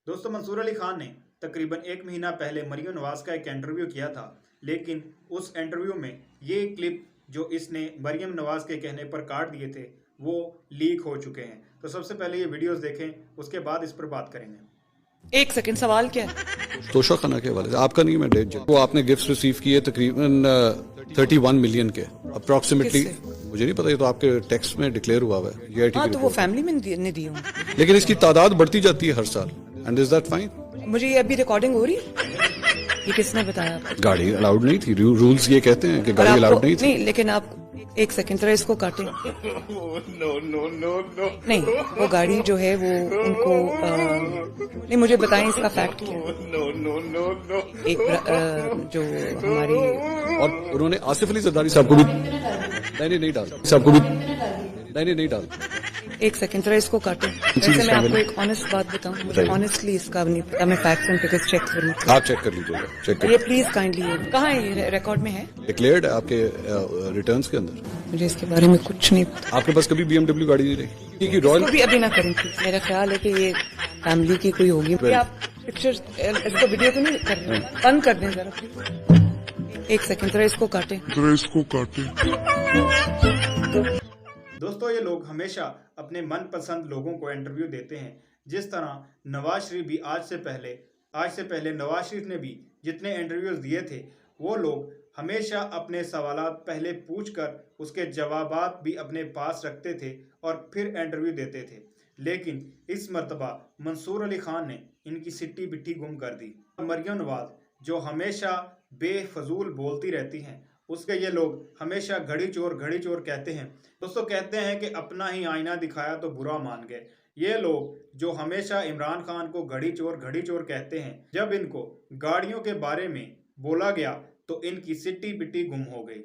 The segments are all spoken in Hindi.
दोस्तों, मंसूर अली खान ने तकरीबन एक महीना पहले मरियम नवाज का एक इंटरव्यू किया था, लेकिन उस इंटरव्यू में ये क्लिप जो इसने मरियम नवाज के कहने पर काट दिए थे वो लीक हो चुके हैं। तो सबसे पहले ये वीडियोस देखें, उसके बाद इस पर बात करेंगे। एक सेकंड, सवाल क्या है? तोशा खाना के हवाले से आपका नहीं, मैं डेट वो आपने गिफ्ट रिसीव किए तकरीबन 31 मिलियन के अप्रोक्सीमेटली। मुझे नहीं पता, ये तो आपके टेक्स्ट में डिक्लेयर हुआ हुआ है। ये हाँ, तो वो फैमिली में नहीं दी होंगी, लेकिन इसकी तादाद बढ़ती जाती है हर साल। And is that fine? मुझे ये अभी रिकॉर्डिंग हो रही है। ये किसने बताया आपको? गाड़ी अलाउड नहीं थी, रूल्स ये कहते हैं कि गाड़ी अलाउड नहीं थी। नहीं, लेकिन आप एक सेकंड जरा इसको काटें। नहीं, वो गाड़ी जो है वो उनको नहीं, मुझे बताएं इसका फैक्ट क्या है। एक जो हमारी और उन्होंने आसिफ अली जरदारी साहब को भी नहीं डाला, साहब को भी नहीं डाला। एक सेकंड जरा इसको काटें। वैसे मैं आपको एक ऑनेस्ट बात बताऊं, मुझे ऑनेस्टली इसका नहीं पता। मैं फैक्ट्स एंड फिगर्स चेक करूँ। आप चेक कर लीजिएगा, चेक कर। ये प्लीज काइंडली, कहाँ है ये? रिकॉर्ड में है, डिक्लेयर्ड है आपके रिटर्न्स के अंदर। मुझे इसके बारे में कुछ नहीं पता। आपके पास कभी BMW गाड़ी नहीं रही? क्योंकि रॉयल भी अभी ना करें प्लीज। मेरा ख्याल है कि ये फैमिली की कोई होगी। आप पिक्चर इसको वीडियो तो नहीं कर रहे? बंद कर दें जरा प्लीज। एक सेकंड जरा इसको काटें। दोस्तों, ये लोग हमेशा अपने मनपसंद लोगों को इंटरव्यू देते हैं। जिस तरह नवाज शरीफ भी आज से पहले नवाज शरीफ ने भी जितने इंटरव्यूज दिए थे, वो लोग हमेशा अपने सवालात पहले पूछकर उसके जवाबात भी अपने पास रखते थे और फिर इंटरव्यू देते थे। लेकिन इस मर्तबा मंसूर अली खान ने इनकी सिट्टी बिट्टी गुम कर दी। मरियम नवाज जो हमेशा बेफजूल बोलती रहती हैं, उसके ये लोग हमेशा घड़ी चोर कहते हैं। दोस्तों, कहते हैं कि अपना ही आईना दिखाया तो बुरा मान गए। ये लोग जो हमेशा इमरान खान को घड़ी चोर कहते हैं, जब इनको गाड़ियों के बारे में बोला गया तो इनकी सिट्टी बिट्टी गुम हो गई।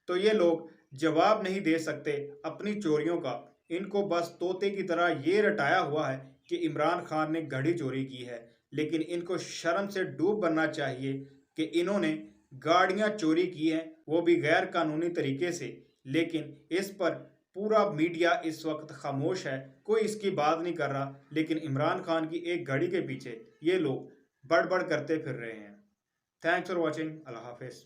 तो ये लोग जवाब नहीं दे सकते अपनी चोरियों का। इनको बस तोते की तरह ये रटाया हुआ है कि इमरान खान ने घड़ी चोरी की है, लेकिन इनको शर्म से डूब बनना चाहिए कि इन्होंने गाड़ियां चोरी की हैं, वो भी गैर कानूनी तरीके से। लेकिन इस पर पूरा मीडिया इस वक्त खामोश है, कोई इसकी बात नहीं कर रहा। लेकिन इमरान खान की एक घड़ी के पीछे ये लोग बड़बड़ करते फिर रहे हैं। Thanks for watching. Allah Hafiz.